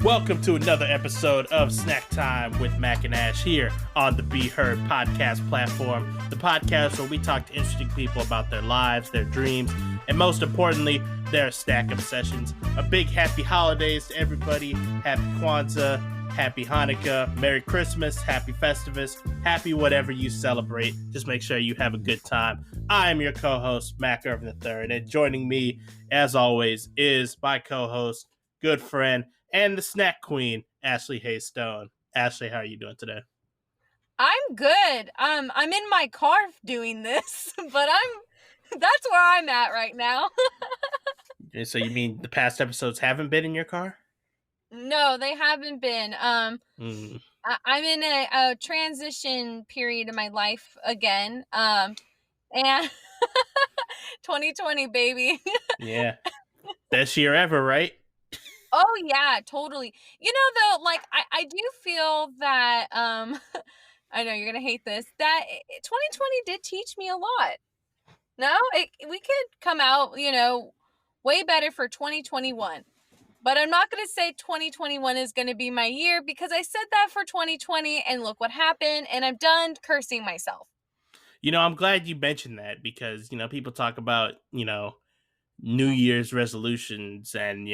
Welcome to another episode of Snacktime with Mack and Ash here on the Be Heard podcast platform, the podcast where we talk to interesting people about their lives, their dreams, and most importantly, their snack obsessions. A big happy holidays to everybody. Happy Kwanzaa, happy Hanukkah, Merry Christmas, happy Festivus, happy whatever you celebrate. Just make sure you have a good time. I am your co-host, Mac Irvin III, and joining me, as always, is my co-host, good friend, and the snack queen, Ashley Haystone. Ashley, how are you doing today? I'm good. I'm in my car doing this, but that's where I'm at right now. So you mean the past episodes haven't been in your car? No, they haven't been. I'm in a transition period in my life again. And 2020, baby. Yeah. Best year ever, right? Oh yeah, totally. You know though, like I do feel that I know you're gonna hate this, that 2020 did teach me a lot. No, we could come out, way better for 2021. But I'm not going to say 2021 is going to be my year because I said that for 2020 and look what happened, and I'm done cursing myself. I'm glad you mentioned that because, people talk about, New Year's resolutions and,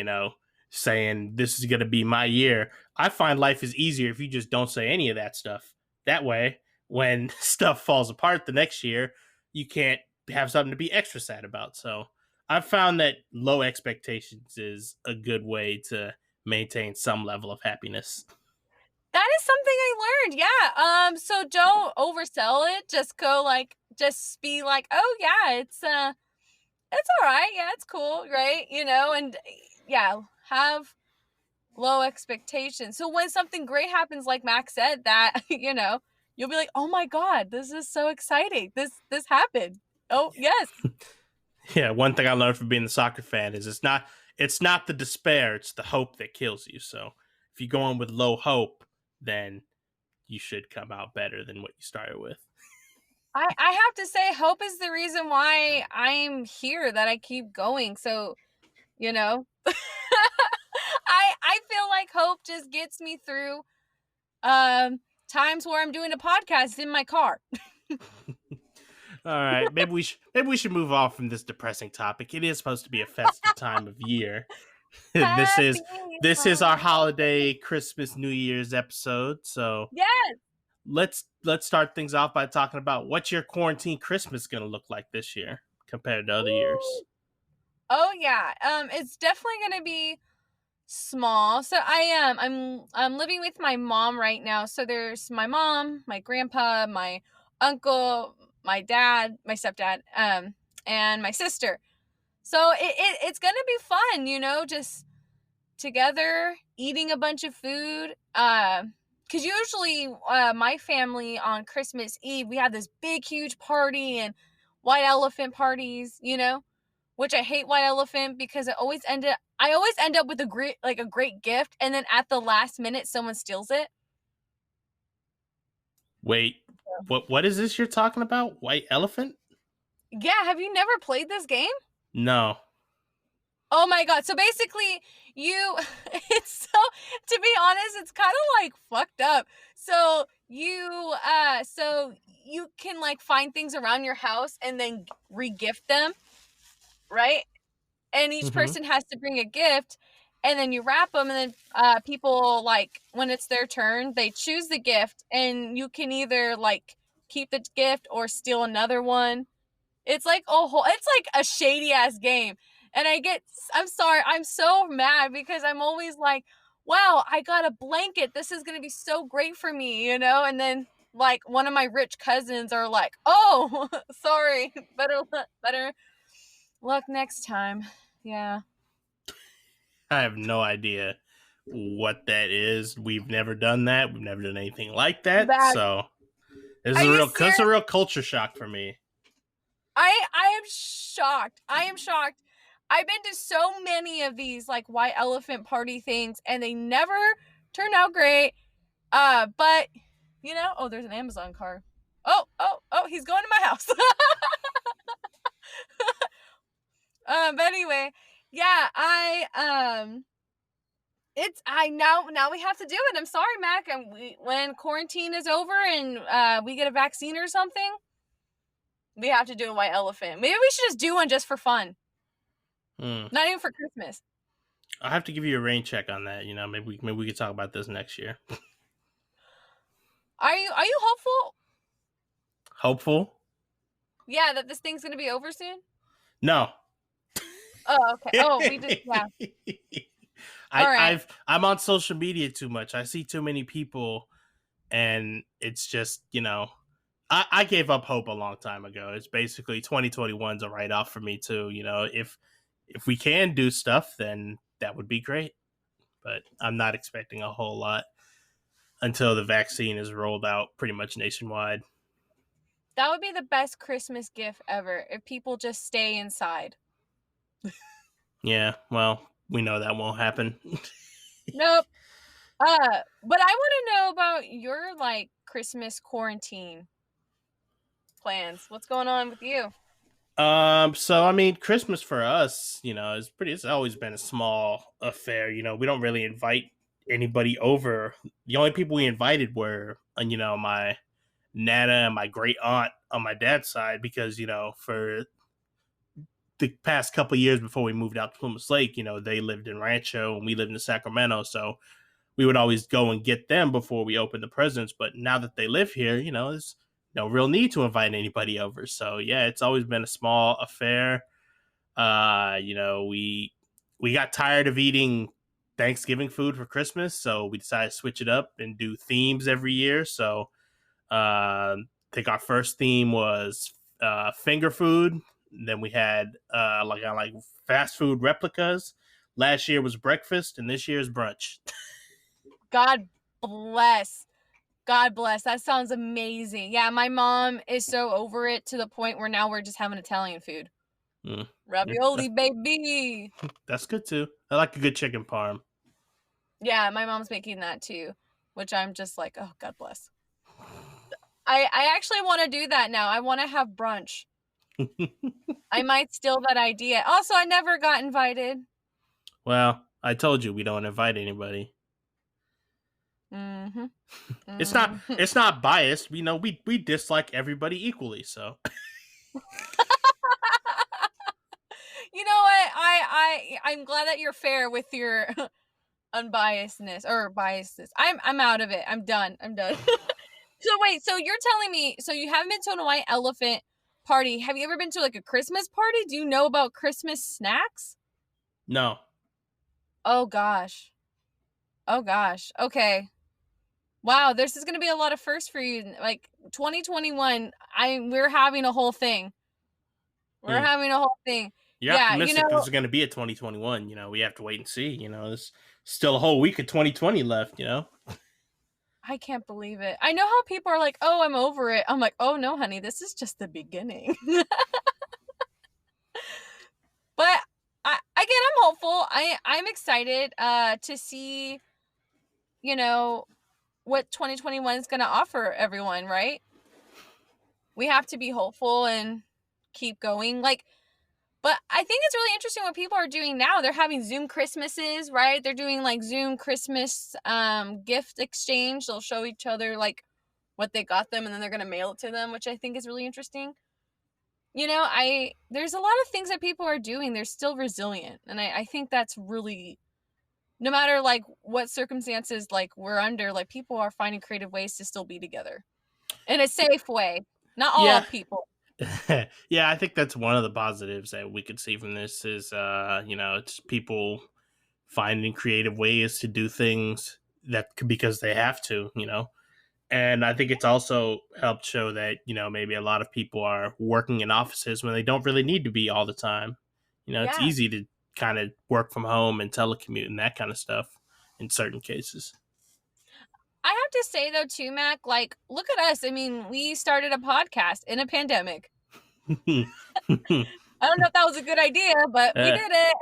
saying this is going to be my year. I find life is easier if you just don't say any of that stuff. That way, when stuff falls apart the next year, you can't have something to be extra sad about. So I've found that low expectations is a good way to maintain some level of happiness. That is something I learned. Yeah. So don't oversell it. Just just be like, oh yeah, it's all right. Yeah, it's cool. Right. And yeah, have low expectations. So when something great happens, like Max said, that, you'll be like, oh my God, this is so exciting. This happened. Oh yes. Yeah, one thing I learned from being a soccer fan is it's not the despair, it's the hope that kills you. So if you go in with low hope, then you should come out better than what you started with. I have to say, hope is the reason why I'm here, that I keep going. So, I feel like hope just gets me through times where I'm doing a podcast in my car. All right, maybe we should move off from this depressing topic. It is supposed to be a festive time of year. This is our holiday Christmas New Year's episode. So Yes. let's start things off by talking about what's your quarantine Christmas going to look like this year compared to other years. Oh yeah. It's definitely going to be small. So I'm living with my mom right now. So there's my mom, my grandpa, my uncle, my dad, my stepdad, and my sister. So it's gonna be fun, just together eating a bunch of food. Because usually my family on Christmas Eve, we have this big huge party and white elephant parties, which I hate white elephant because I always end up with a great gift, and then at the last minute someone steals it. Wait, what is this you're talking about? White elephant? Yeah, have you never played this game? No. Oh my God. So basically it's so, to be honest, it's kind of like fucked up. So you can like find things around your house and then re-gift them, right? And each person has to bring a gift, and then you wrap them, and then people, like, when it's their turn, they choose the gift, and you can either like keep the gift or steal another one. It's like a shady ass game. And I'm sorry, I'm so mad because I'm always like, wow, I got a blanket. This is going to be so great for me, And then like one of my rich cousins are like, oh, sorry, better luck next time. Yeah. I have no idea what that is. We've never done that. We've never done anything like that. So it's a real culture shock for me. I am shocked. I've been to so many of these like white elephant party things, and they never turn out great. But oh, there's an Amazon car. Oh, he's going to my house. But anyway, yeah, Now we have to do it. I'm sorry, Mac. And when quarantine is over and we get a vaccine or something, we have to do a white elephant. Maybe we should just do one just for fun. Not even for Christmas. I'll have to give you a rain check on that. Maybe we could talk about this next year. Are you hopeful? Hopeful? Yeah, that this thing's gonna be over soon. No. Oh, okay. Oh, we just yeah. I'm on social media too much. I see too many people, and it's just I gave up hope a long time ago. It's basically 2021's a write off for me too. If we can do stuff, then that would be great. But I'm not expecting a whole lot until the vaccine is rolled out pretty much nationwide. That would be the best Christmas gift ever if people just stay inside. Yeah, well, we know that won't happen. Nope. But I want to know about your Christmas quarantine plans. What's going on with you? So I mean, Christmas for us, it's always been a small affair. We don't really invite anybody over. The only people we invited were, my nana and my great aunt on my dad's side, because for the past couple of years before we moved out to Plymouth Lake, they lived in Rancho and we lived in Sacramento, so we would always go and get them before we opened the presents. But now that they live here, there's no real need to invite anybody over. So yeah, it's always been a small affair. We got tired of eating Thanksgiving food for Christmas, so we decided to switch it up and do themes every year. So I think our first theme was finger food. Then we had like fast food replicas. Last year was breakfast, and this year is brunch. God bless. God bless. That sounds amazing. Yeah, my mom is so over it to the point where now we're just having Italian food. Ravioli, baby. That's good too. I like a good chicken parm. Yeah, my mom's making that too, which I'm just like, oh, God bless. I actually want to do that now. I want to have brunch. I might steal that idea. Also, I never got invited. Well, I told you we don't invite anybody. Mm-hmm. It's not biased. We dislike everybody equally, so. You know what? I'm glad that you're fair with your unbiasedness or biasness. I'm out of it. I'm done. So wait, so you're telling me, so you haven't been to a white elephant party. Have you ever been to a Christmas party? Do you know about Christmas snacks? No. Oh gosh. Okay. Wow, this is gonna be a lot of firsts for you. 2021, we're having a whole thing. We're having a whole thing. You're optimistic this is going to be a 2021. We have to wait and see. There's still a whole week of 2020 left. I can't believe it. I know how people are like, "Oh, I'm over it." I'm like, "Oh no, honey, this is just the beginning." But again, I'm hopeful. I'm excited to see, what 2021 is going to offer everyone, right? We have to be hopeful and keep going. But I think it's really interesting what people are doing now. They're having Zoom Christmases, right? They're doing Zoom Christmas gift exchange. They'll show each other what they got them, and then they're going to mail it to them, which I think is really interesting. There's a lot of things that people are doing. They're still resilient. And I think that's really, no matter what circumstances we're under, people are finding creative ways to still be together in a safe way. Not all people. Yeah, I think that's one of the positives that we could see from this is, it's people finding creative ways to do things because they have to, And I think it's also helped show that, maybe a lot of people are working in offices when they don't really need to be all the time. It's easy to kind of work from home and telecommute and that kind of stuff in certain cases. I have to say though too, Mac, look at us. I mean, we started a podcast in a pandemic. I don't know if that was a good idea, but we did it.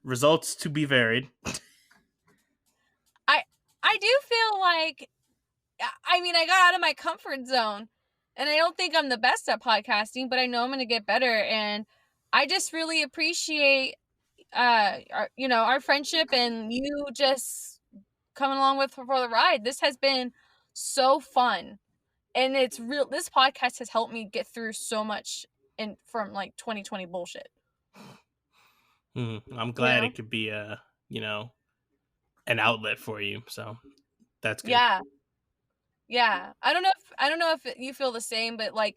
Results to be varied. I do feel I got out of my comfort zone, and I don't think I'm the best at podcasting, but I know I'm going to get better. And I just really appreciate our friendship and you just coming along with for the ride. This has been so fun. And it's real. This podcast has helped me get through so much from like 2020 bullshit. I'm You glad know? it could be an outlet for you. So that's good. Yeah. Yeah. I don't know if you feel the same, but like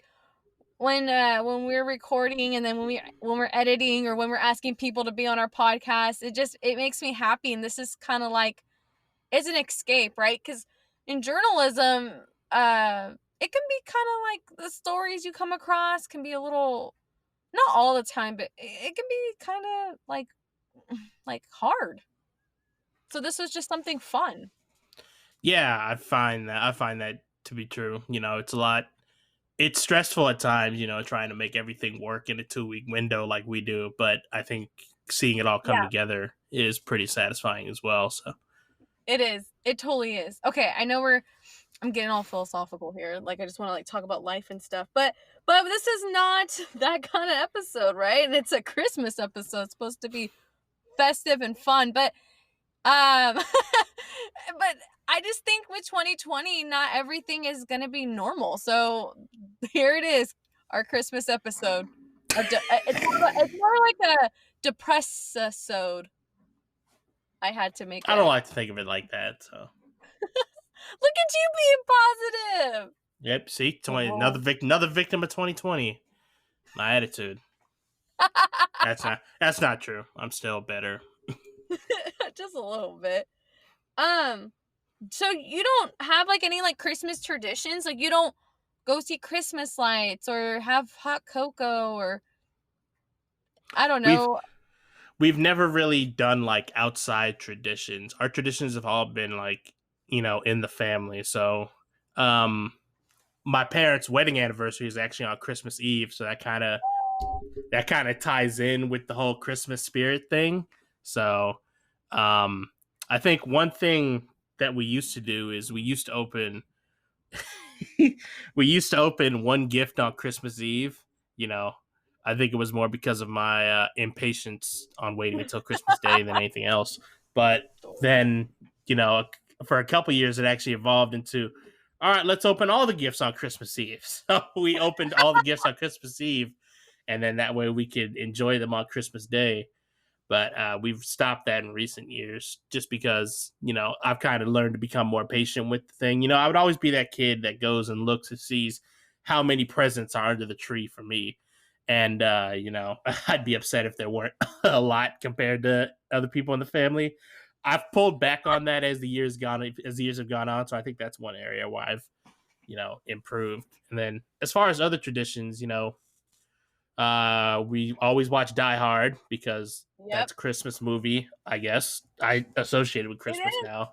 when we're recording and then when we're editing or when we're asking people to be on our podcast, it makes me happy. And this is kind of like it's an escape, right? Because in journalism, it can be kind of like the stories you come across can be a little, not all the time, but it can be kind of like hard. So this was just something fun. Yeah, I find that to be true. It's stressful at times, trying to make everything work in a 2-week window like we do, but I think seeing it all come Yeah, together is pretty satisfying as well. So it is. It totally is. Okay, I know I'm getting all philosophical here. Like I just want to like talk about life and stuff. But this is not that kind of episode, right? And it's a Christmas episode. It's supposed to be festive and fun, but but I just think with 2020, not everything is going to be normal. So here it is, our Christmas episode. It's more like a depress-sode. I had to make I don't it. like to think of it like that. So Look at you being positive. yep, see, Oh. another victim of 2020. My attitude. That's not true. I'm still better. Just a little bit. So you don't have like any like Christmas traditions? Like you don't go see Christmas lights or have hot cocoa or I don't We've know. we've never really done like outside traditions. Our traditions have all been like, in the family. So, my parents' wedding anniversary is actually on Christmas Eve, so that kind of ties in with the whole Christmas spirit thing. So, I think one thing that we used to do is we used to open one gift on Christmas Eve. You know, I think it was more because of my impatience on waiting until Christmas Day than anything else. But then, for a couple years, it actually evolved into, all right, let's open all the gifts on Christmas Eve. So we opened all the gifts on Christmas Eve, and then that way we could enjoy them on Christmas Day. But we've stopped that in recent years just because, I've kind of learned to become more patient with the thing. I would always be that kid that goes and looks and sees how many presents are under the tree for me. And, I'd be upset if there weren't a lot compared to other people in the family. I've pulled back on that as the years have gone on. So I think that's one area where I've, improved. And then as far as other traditions, we always watch Die Hard because Yep. that's a Christmas movie, I guess. I associate it with Christmas It now.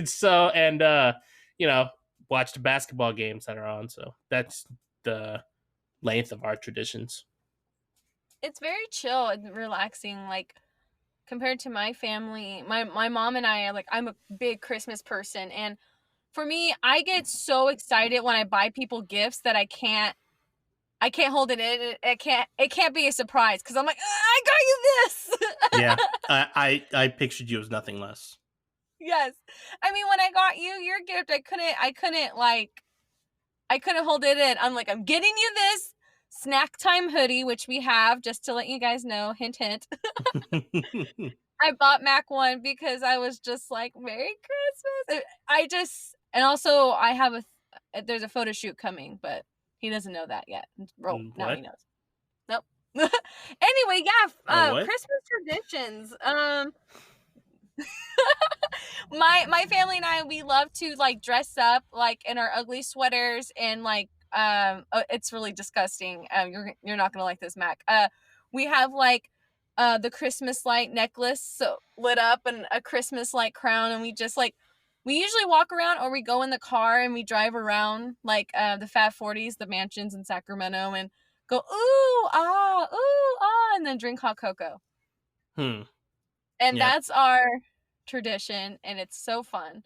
So, and, watch the basketball games that are on. So that's the length of our traditions. It's very chill and relaxing, like compared to my family. My mom and I are like I'm a big Christmas person, and for me, I get so excited when I buy people gifts that I can't hold it in. It can't be a surprise because I'm like, I got you this. Yeah, I pictured you as nothing less. Yes. I mean, when I got you your gift, I couldn't hold it in. I'm like, I'm getting you this Snacktime hoodie, which we have, just to let you guys know, hint, hint. I bought Mac one because I was just like, Merry Christmas. And also I have there's a photo shoot coming, but he doesn't know that yet. Now What? he knows. Nope. Anyway, yeah, What? Christmas traditions. My family and I, we love to like dress up like in our ugly sweaters and like it's really disgusting. You're not gonna like this, Mac. We have like the Christmas light necklace so lit up and a Christmas light crown, and we usually walk around or we go in the car and we drive around like the Fat 40s, the mansions in Sacramento, and go ooh ah, and then drink hot cocoa. And Yeah. that's our tradition, and it's so fun.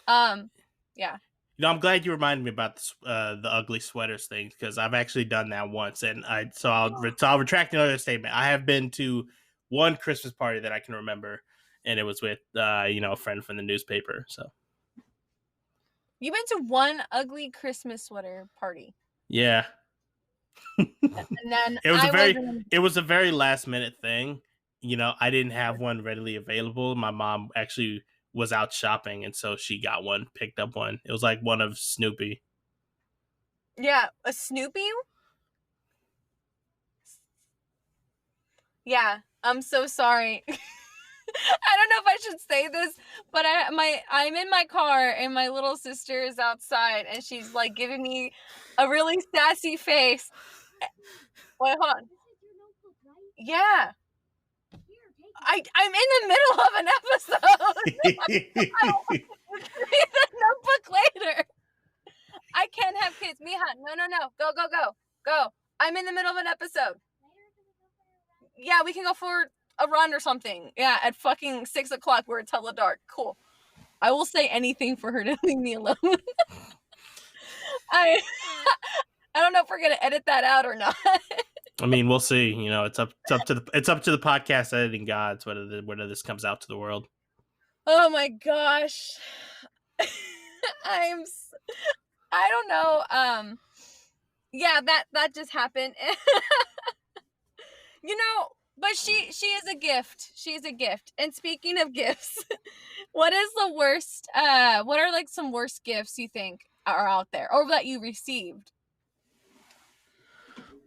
Yeah. I'm glad you reminded me about this, the ugly sweaters thing, because I've actually done that once, and I'll retract another statement. I have been to one Christmas party that I can remember, and it was with a friend from the newspaper. So You've been to one ugly Christmas sweater party. yeah, And then it was a I very wasn't. it was a very last minute thing. I didn't have one readily available. My mom actually was out shopping, and so she got one, picked up one. It was like one of Snoopy. Yeah, a Snoopy? Yeah, I'm so sorry. I don't know if I should say this, but I'm in my car and my little sister is outside and she's like giving me a really sassy face. Wait, hold on. Yeah. I'm in the middle of an episode. I'll read the notebook later. I can't have kids. Mija, no. Go. I'm in the middle of an episode. Yeah, we can go for a run or something. Yeah, at fucking 6 o'clock where it's hella dark. Cool. I will say anything for her to leave me alone. I don't know if we're gonna edit that out or not. I mean, we'll see. It's up to the podcast editing gods whether this comes out to the world. Oh my gosh. I don't know. Yeah, that just happened. But she is a gift. She's a gift. And speaking of gifts, what is the worst what are like some worst gifts you think are out there or that you received?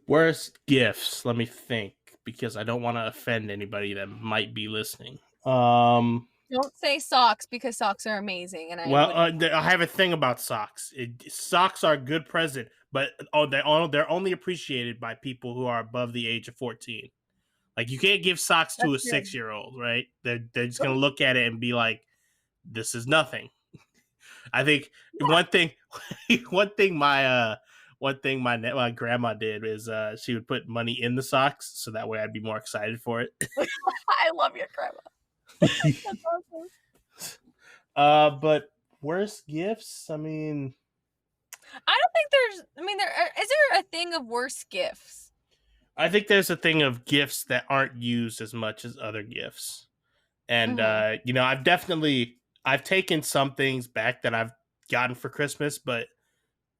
Worst gifts. Let me think, because I don't want to offend anybody that might be listening. Don't say socks because socks are amazing, and I have a thing about socks. Socks are a good present, but they're only appreciated by people who are above the age of 14. Like, you can't give socks to a 6-year-old, right? They're just gonna look at it and be like, "This is nothing." I think one thing my grandma did is she would put money in the socks so that way I'd be more excited for it. I love your grandma. That's awesome. But worst gifts? I mean, I don't think is there a thing of worst gifts? I think there's a thing of gifts that aren't used as much as other gifts. And, I've taken some things back that I've gotten for Christmas, but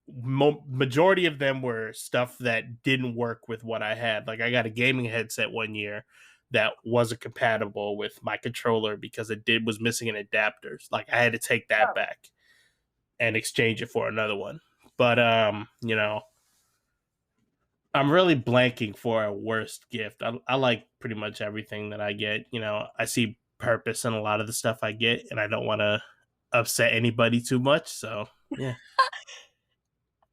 majority of them were stuff that didn't work with what I had. Like, I got a gaming headset one year that wasn't compatible with my controller because was missing an adapter. Like, I had to take that back and exchange it for another one. But, I'm really blanking for a worst gift. I like pretty much everything that I get. I see purpose in a lot of the stuff I get, and I don't want to upset anybody too much. So, yeah.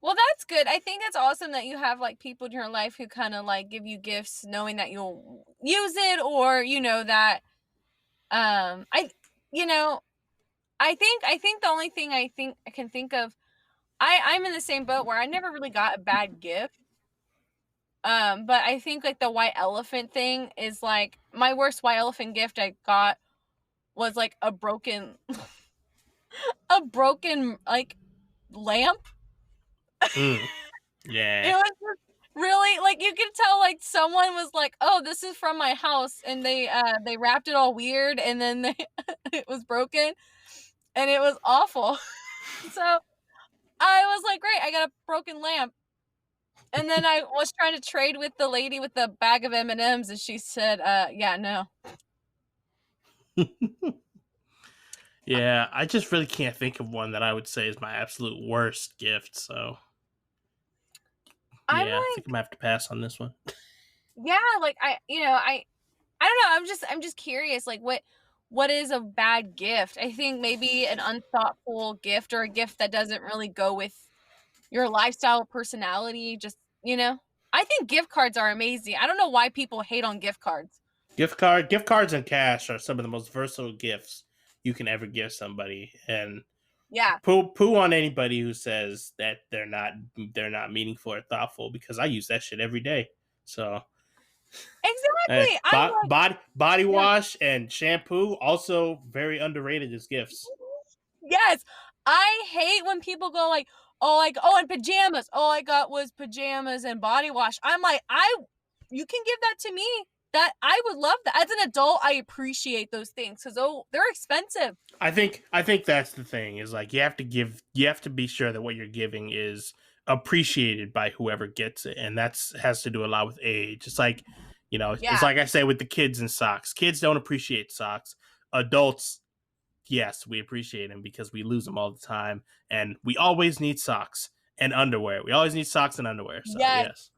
Well, that's good. I think it's awesome that you have like people in your life who kind of like give you gifts knowing that you'll use it, or that I think the only thing I can think of, I'm in the same boat where I never really got a bad gift. But I think like the white elephant thing is like my worst white elephant gift I got was like a broken like lamp. Yeah. It was just really like you could tell like someone was like, "Oh, this is from my house," and they wrapped it all weird, and then it was broken, and it was awful. So I was like, "Great, I got a broken lamp." And then I was trying to trade with the lady with the bag of M&Ms, and she said, "Yeah, no." Yeah, I just really can't think of one that I would say is my absolute worst gift. So, I think I'm gonna have to pass on this one. Yeah, like I don't know. I'm just curious. Like, what is a bad gift? I think maybe an unthoughtful gift or a gift that doesn't really go with your lifestyle or personality. Just I think gift cards are amazing. I don't know why people hate on gift cards. Gift cards and cash are some of the most versatile gifts you can ever give somebody, and yeah, poo on anybody who says that they're not meaningful or thoughtful, because I use that shit every day. So exactly, body wash and shampoo also very underrated as gifts. Yes, I hate when people go like, and pajamas. All I got was pajamas and body wash. I'm like, you can give that to me. that I would love that. As an adult, I appreciate those things because they're expensive. I think that's the thing is like you have to be sure that what you're giving is appreciated by whoever gets it, and that's has to do a lot with age. It's like, Yeah. it's like I say with the kids and socks. Kids don't appreciate socks. Adults, yes, we appreciate them because we lose them all the time, and we always need socks and underwear. We always need socks and underwear. So Yes. yes.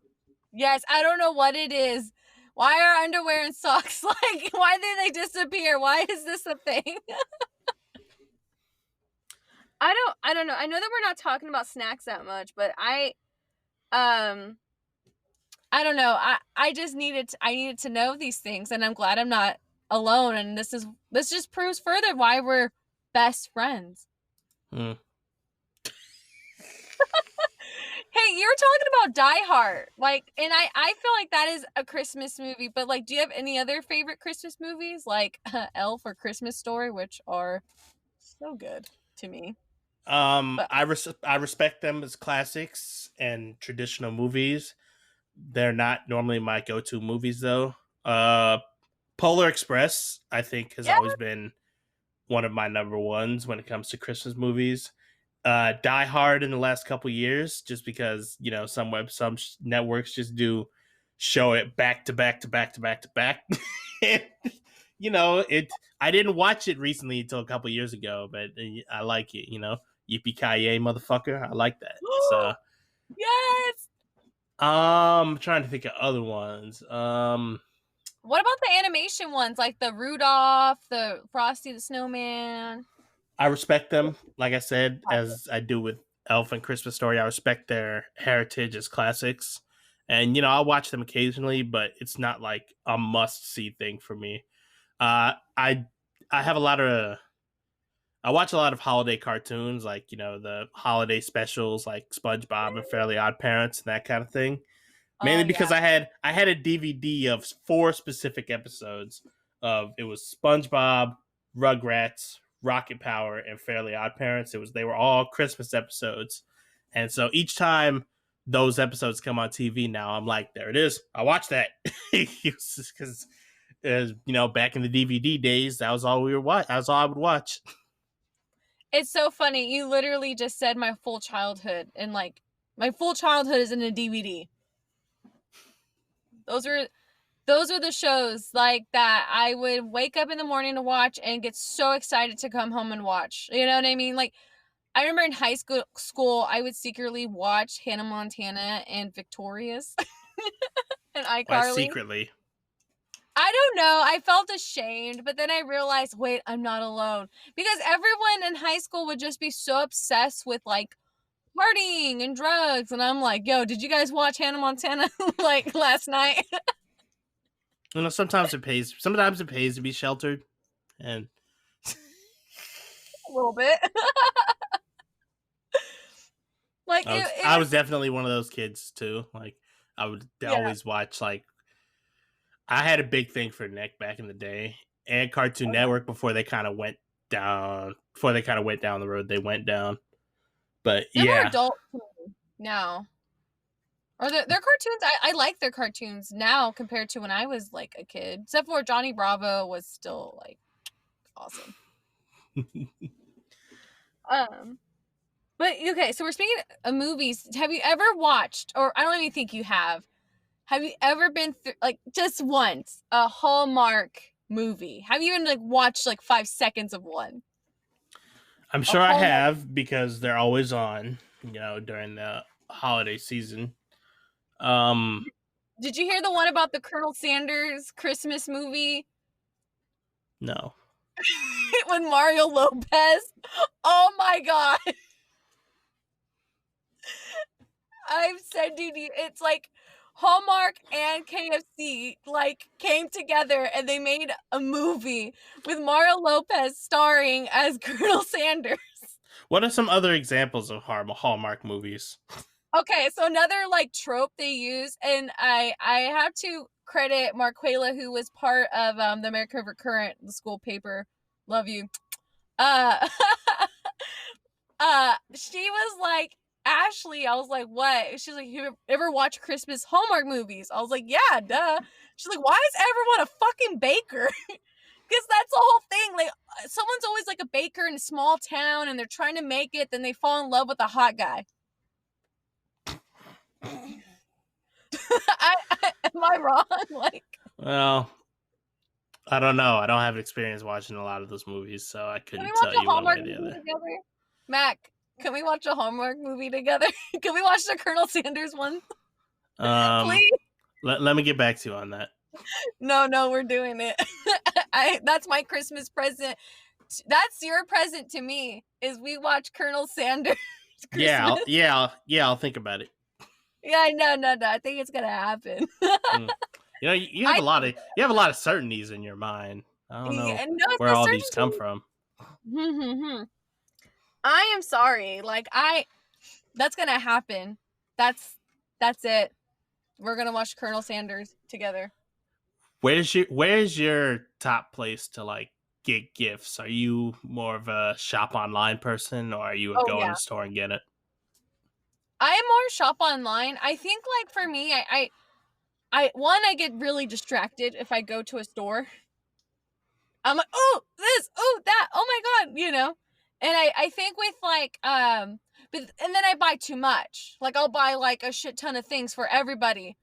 Yes. I don't know what it is. Why are underwear and socks like? Why did they disappear? Why is this a thing? I don't know. I know that we're not talking about snacks that much, but I don't know. I just needed to know these things, and I'm glad I'm not alone. And this just proves further why we're best friends. Mm. Hey, you were talking about Die Hard, like, and I feel like that is a Christmas movie. But like, do you have any other favorite Christmas movies, like Elf or Christmas Story, which are so good to me? But I respect them as classics and traditional movies. They're not normally my go-to movies though. Polar Express, I think, has yeah, always been one of my number ones when it comes to Christmas movies. Die Hard in the last couple years, just because some networks just do show it back to back to back to back to back. It. I didn't watch it recently until a couple years ago, but I like it. Yippee ki motherfucker! I like that. So, yes. I'm trying to think of other ones. What about the animation ones, like the Rudolph, the Frosty the Snowman? I respect them, like I said, as I do with Elf and Christmas Story. I respect their heritage as classics, and I'll watch them occasionally, but it's not like a must-see thing for me. I have a lot of I watch a lot of holiday cartoons, like the holiday specials, like SpongeBob and Fairly Odd Parents and that kind of thing. Oh Mainly yeah. because I had a DVD of 4 specific episodes of it was SpongeBob, Rugrats, Rocket Power, and Fairly Odd Parents. They were all Christmas episodes, and so each time those episodes come on TV now, I'm like, there it is. I watch that because back in the DVD days, that was all we were watch. That was all I would watch. It's so funny. You literally just said my full childhood, and like my full childhood is in a DVD. Those were the shows like that I would wake up in the morning to watch and get so excited to come home and watch. You know what I mean? Like I remember in high school I would secretly watch Hannah Montana and Victorious and Why iCarly. secretly? I don't know. I felt ashamed, but then I realized, wait, I'm not alone. Because everyone in high school would just be so obsessed with like partying and drugs. And I'm like, yo, did you guys watch Hannah Montana like last night? Sometimes it pays. Sometimes it pays to be sheltered, and A little bit. Like I was definitely one of those kids too. Like I would always watch. Like I had a big thing for Nick back in the day, and Cartoon Network before they kind of went down. Before they kind of went down the road they went down. But they're more yeah, adult now. Or their cartoons, I like their cartoons now compared to when I was like a kid. Except for Johnny Bravo was still like awesome. But okay, so we're speaking of movies. Have you ever watched, or I don't even think you have you ever been through, like just once, a Hallmark movie? Have you even like watched like 5 seconds of one? I'm sure I have because they're always on. During the holiday season. Did you hear the one about the Colonel Sanders Christmas movie? No. With Mario Lopez? Oh my god. I'm sending you. It's like Hallmark and KFC like came together and they made a movie with Mario Lopez starring as Colonel Sanders. What are some other examples of Hallmark movies? Okay, so another like trope they use, and I have to credit Marquela, who was part of the American River Current, the school paper. Love you. She was like, Ashley, I was like, what? She's like, you ever watch Christmas Hallmark movies? I was like, yeah, duh. She's like, why is everyone a fucking baker? Because that's the whole thing. Like, someone's always like a baker in a small town and they're trying to make it, then they fall in love with a hot guy. Am I wrong? Like, Well, I don't know. I don't have experience watching a lot of those movies, so I can we couldn't watch tell a you one way Hallmark or the movie other. together? Mac, can we watch a Hallmark movie together? Can we watch the Colonel Sanders one? Please? Let me get back to you on that. No, we're doing it. That's my Christmas present. That's your present to me, is we watch Colonel Sanders Christmas. I'll think about it. Yeah, no. I think it's gonna happen. You know, you have a lot of certainties in your mind. I don't know where all these come from. I am sorry. Like, that's gonna happen. That's it. We're gonna watch Colonel Sanders together. Where's your top place to like get gifts? Are you more of a shop online person, or are you a go in the store and get it? I am more shop online. I think, like, for me, I get really distracted if I go to a store. I'm like, oh, this, oh, that, oh my God, you know? And I think with like, and then I buy too much. Like, I'll buy like a shit ton of things for everybody,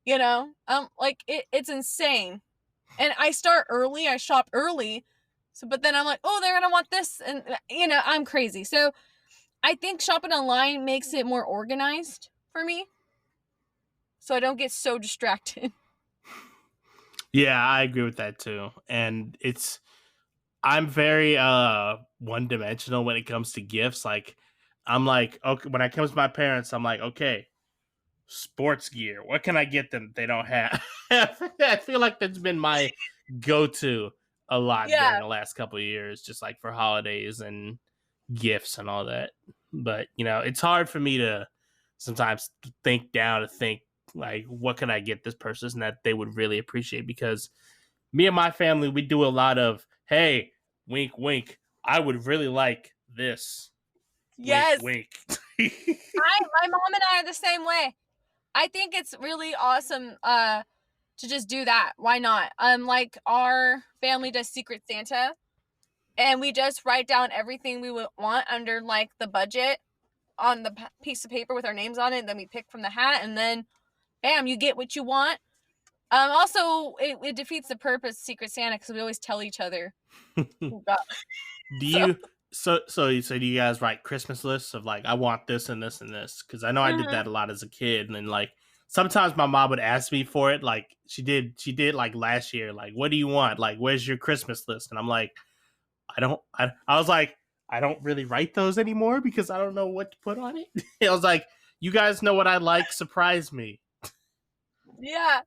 you know? Like, it's insane. And I start early, I shop early. So, but then I'm like, oh, they're gonna want this. And, you know, I'm crazy. So I think shopping online makes it more organized for me. So I don't get so distracted. Yeah, I agree with that too. And I'm very one-dimensional when it comes to gifts. Like, I'm like, okay, when it comes to my parents, I'm like, okay, sports gear. What can I get them they don't have? I feel like that's been my go-to a lot during the last couple of years, just like for holidays and gifts and all that. But, you know, it's hard for me to sometimes think like, what can I get this person that they would really appreciate? Because me and my family, we do a lot of, hey, wink, wink, I would really like this. Yes. Wink, wink. My mom and I are the same way. I think it's really awesome to just do that. Why not? Like, our family does Secret Santa, and we just write down everything we would want under like the budget on the piece of paper with our names on it, and then we pick from the hat, and then bam, you get what you want. Also, it defeats the purpose of Secret Santa because we always tell each other. Do you so do you guys write Christmas lists of like, I want this and this and this? Because I know I did that a lot as a kid, and then like sometimes my mom would ask me for it. Like she did like last year. Like, what do you want? Like, where's your Christmas list? And I'm like, I was like, I don't really write those anymore because I don't know what to put on it. I was like, you guys know what I like. Surprise me. Yeah.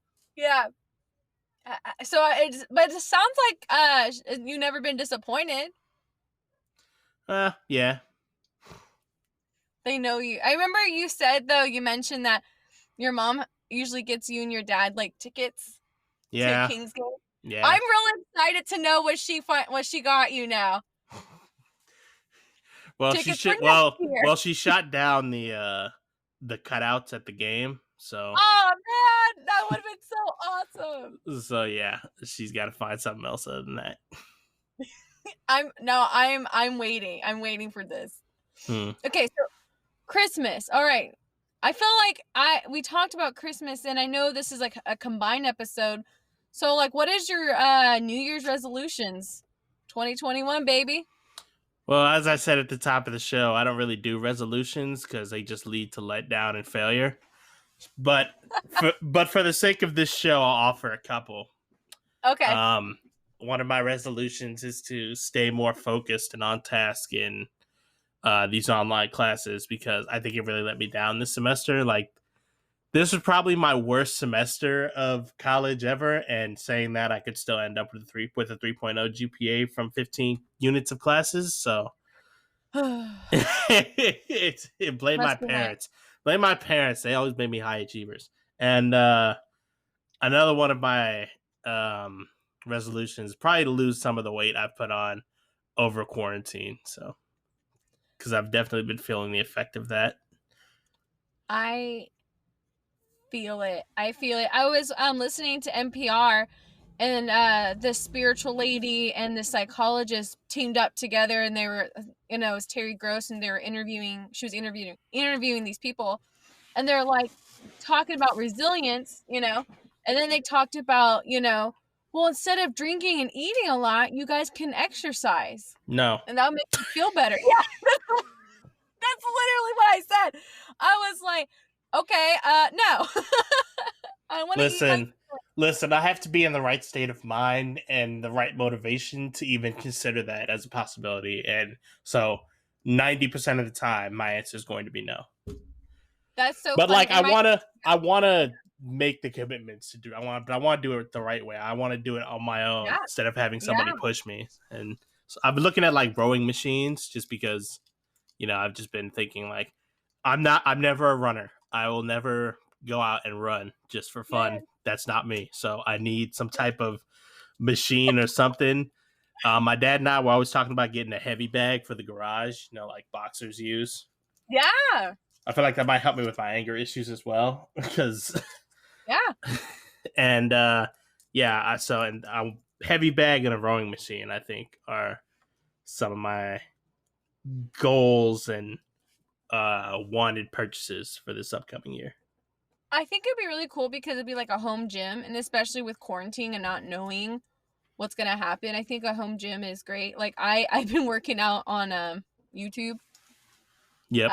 But it sounds like you've never been disappointed. Yeah. They know you. I remember you said, though, you mentioned that your mom usually gets you and your dad like tickets to King's Game. Yeah. I'm really excited to know what she got you now. Well, she shot down the cutouts at the game. So, oh man, that would have been so awesome. So yeah, she's got to find something else other than that. I'm waiting. I'm waiting for this. Okay, so Christmas. All right. I feel like we talked about Christmas, and I know this is like a combined episode. So, like, what is your New Year's resolutions? 2021, baby. Well, as I said at the top of the show, I don't really do resolutions because they just lead to letdown and failure. But for the sake of this show, I'll offer a couple. Okay. One of my resolutions is to stay more focused and on task in these online classes, because I think it really let me down this semester. Like, this was probably my worst semester of college ever, and saying that, I could still end up with a 3.0 GPA from 15 units of classes. So blame my parents. Blame my parents. They always made me high achievers. And another one of my resolutions, probably to lose some of the weight I've put on over quarantine. So, because I've definitely been feeling the effect of that. I feel it. I feel it. I was listening to NPR, and the spiritual lady and the psychologist teamed up together, and they were, it was Terry Gross, and they were interviewing. She was interviewing these people, and they're like talking about resilience, and then they talked about, well, instead of drinking and eating a lot, you guys can exercise, No. and that'll make you feel better. Yeah, that's literally what I said. I was like, okay, no. I want to eat. Listen, I have to be in the right state of mind and the right motivation to even consider that as a possibility. And so 90% of the time, my answer is going to be no. That's so But funny. like, I wanna make the commitments to do. But I want to do it the right way. I want to do it on my own Yeah. instead of having somebody Yeah. push me. And so I've been looking at like rowing machines just because, I've just been thinking like, I'm never a runner. I will never go out and run just for fun. Yeah. That's not me. So I need some type of machine or something. My dad and I were always talking about getting a heavy bag for the garage, like boxers use. Yeah. I feel like that might help me with my anger issues as well, because Yeah. and so a heavy bag and a rowing machine, I think, are some of my goals and wanted purchases for this upcoming year. I think it'd be really cool because it'd be like a home gym, and especially with quarantine and not knowing what's gonna happen, I think a home gym is great. Like I've been working out on YouTube. Yep.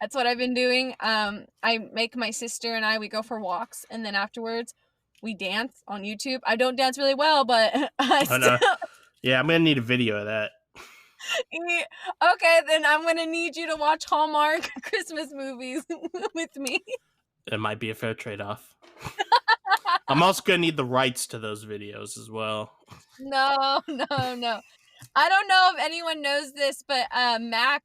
That's what I've been doing. I make my sister and we go for walks, and then afterwards we dance on YouTube. I don't dance really well, but yeah, I'm gonna need a video of that. Okay, then I'm gonna need you to watch Hallmark Christmas movies with me. It might be a fair trade-off. I'm also gonna need the rights to those videos as well. No. I don't know if anyone knows this, but Mac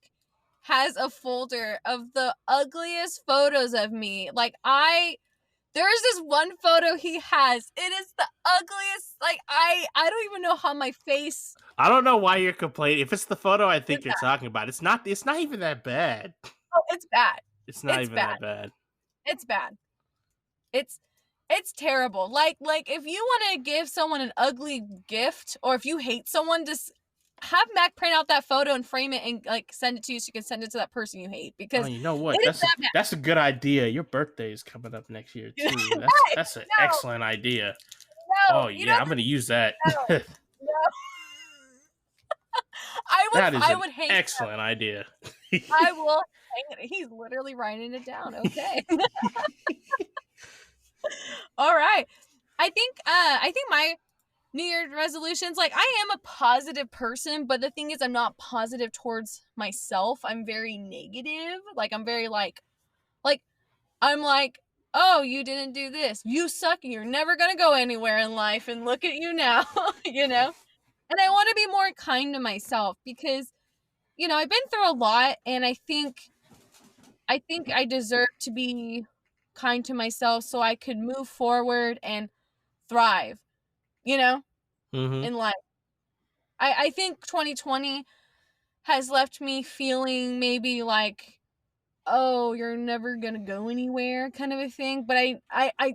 has a folder of the ugliest photos of me. Like there's this one photo he has. It is the ugliest. Like I don't even know how my face. I don't know why you're complaining. If it's the photo I think you're talking about, it's not even that bad. Oh, it's bad. It's not even that bad. It's bad. It's terrible. Like if you want to give someone an ugly gift, or if you hate someone, just have Mac print out that photo and frame it and like send it to you so you can send it to that person you hate. Because you know what? That's a good idea. Your birthday is coming up next year too. That's an excellent idea. No, I'm gonna use that. No. I would hang excellent idea. I will hang it. He's literally writing it down. Okay. All right. I think my New Year's resolutions, like I am a positive person, but the thing is I'm not positive towards myself. I'm very negative. Like I'm very like I'm like, oh, you didn't do this. You suck. You're never going to go anywhere in life. And look at you now, And I want to be more kind to myself because, I've been through a lot, and I think I deserve to be kind to myself so I could move forward and thrive, Mm-hmm. in life. I think 2020 has left me feeling maybe like, oh, you're never gonna go anywhere kind of a thing. But I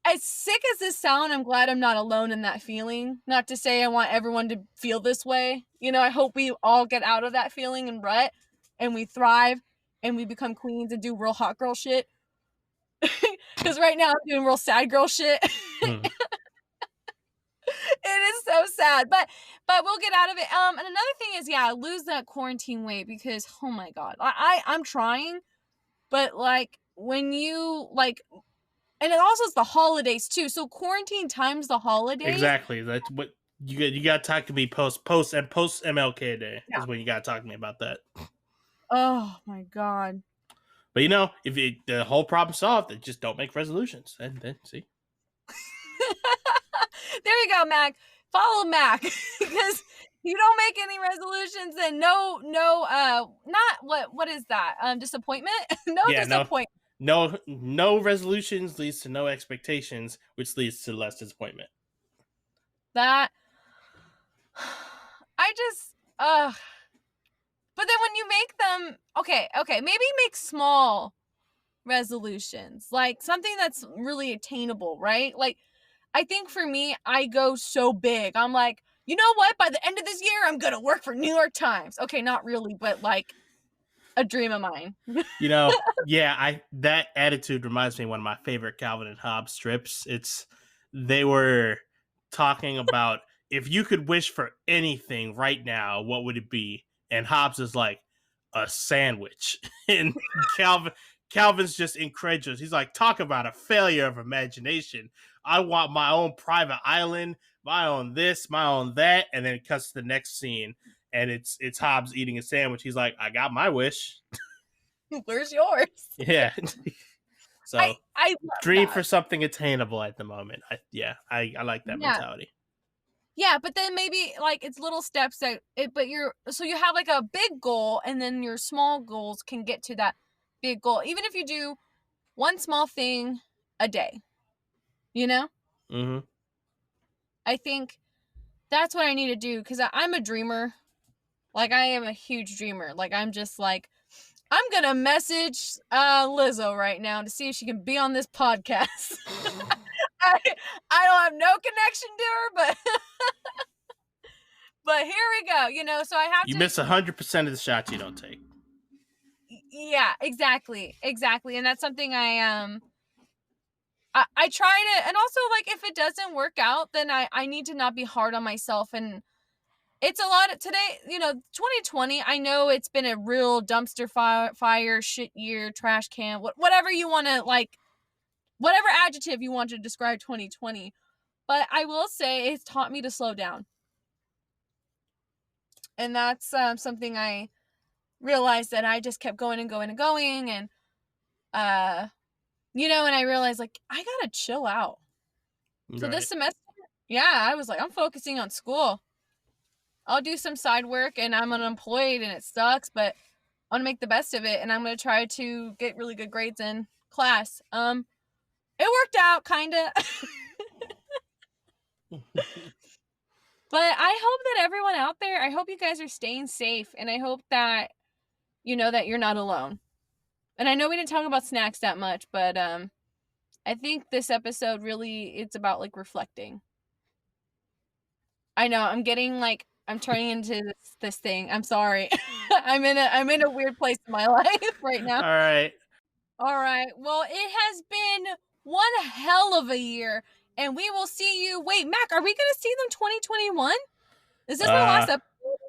as sick as this sound, I'm glad I'm not alone in that feeling. Not to say I want everyone to feel this way. I hope we all get out of that feeling and rut, and we thrive, and we become queens and do real hot girl shit. Because right now I'm doing real sad girl shit. Mm. It is so sad, but we'll get out of it. And another thing is, lose that quarantine weight, because oh my god, I'm trying, but like when you like, and it also is the holidays too. So quarantine times the holidays. Exactly. That's what you got to talk to me post MLK Day is when you got to talk to me about that. Oh my god. But if the whole problem solved, then just don't make resolutions, and then see. There you go, Mac. Follow Mac, because you don't make any resolutions, and not what is that? Disappointment? Disappointment. No resolutions leads to no expectations, which leads to less disappointment. That I just but then when you make them, okay, maybe make small resolutions, like something that's really attainable, right? Like, I think for me, I go so big. I'm like, you know what? By the end of this year, I'm going to work for New York Times. Okay, not really, but like a dream of mine. That attitude reminds me of one of my favorite Calvin and Hobbes strips. They were talking about if you could wish for anything right now, what would it be? And Hobbes is like, a sandwich. And Calvin's just incredulous. He's like, talk about a failure of imagination. I want my own private island, my own this, my own that. And then it cuts to the next scene, and it's Hobbes eating a sandwich. He's like, I got my wish. Where's yours? Yeah. So I dream for something attainable at the moment. I like that mentality. Yeah, but then maybe like it's little steps so you have like a big goal, and then your small goals can get to that big goal. Even if you do one small thing a day, you know? Mm-hmm. I think that's what I need to do, because I'm a dreamer. Like, I am a huge dreamer. Like, I'm just like, I'm going to message Lizzo right now to see if she can be on this podcast. I don't have no connection to her, but here we go. You know, so I have You miss 100% of the shots you don't take. Yeah, exactly. And that's something I try to, and also like if it doesn't work out, then I need to not be hard on myself. And it's a lot of today, you know, 2020, I know it's been a real dumpster fire, shit year, trash can, whatever you want to, like, whatever adjective you want to describe 2020. But I will say it's taught me to slow down. And that's something I realized, that I just kept going and going and going. And, you know, and I realized, like, I got to chill out. Right. So this semester, I was like, I'm focusing on school. I'll do some side work, and I'm unemployed and it sucks, but I want to make the best of it. And I'm going to try to get really good grades in class. It worked out kind of. But I hope that everyone out there, I hope you guys are staying safe, and I hope that you know that you're not alone. And I know we didn't talk about snacks that much, but I think this episode really, it's about like reflecting. I know I'm getting like, I'm turning into this thing. I'm sorry. I'm in a weird place in my life right now. All right. Well, it has been one hell of a year, and we will see you. Wait, Mac, are we going to see them 2021? Is this our last episode?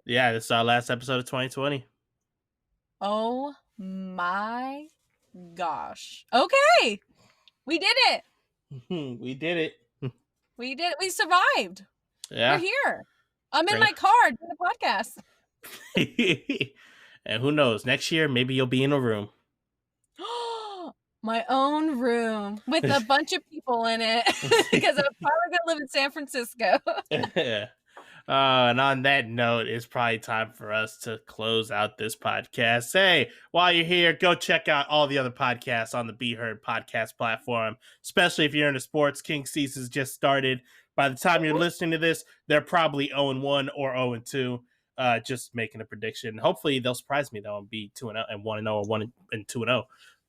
Yeah, this is our last episode of 2020. Oh my gosh. Okay. We did it. We did it. We did it. We survived. Yeah. We're here. I'm in my car doing a podcast. And who knows? Next year, maybe you'll be in a room. My own room with a bunch of people in it, because I'm probably going to live in San Francisco. And on that note, it's probably time for us to close out this podcast. Hey, while you're here, go check out all the other podcasts on the Be Heard podcast platform, especially if you're into sports. King Season's just started. By the time you're listening to this, they're probably 0-1 or 0-2. Just making a prediction. Hopefully they'll surprise me though and be 2-0 and 1-0 or 1-2-0.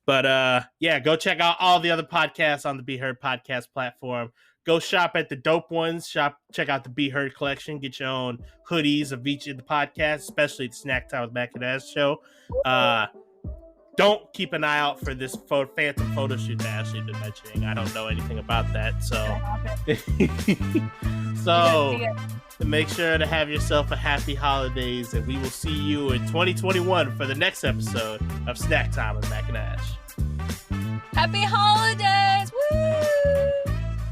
But go check out all the other podcasts on the Be Heard podcast platform. Go shop at the dope ones. Check out the Be Heard collection. Get your own hoodies of each of the podcasts, especially the Snacktime with Mack and Ash show. Don't keep an eye out for this phantom photo shoot that Ashley's been mentioning. I don't know anything about that, so make sure to have yourself a happy holidays, and we will see you in 2021 for the next episode of Snacktime with Mack and Ash. Happy holidays!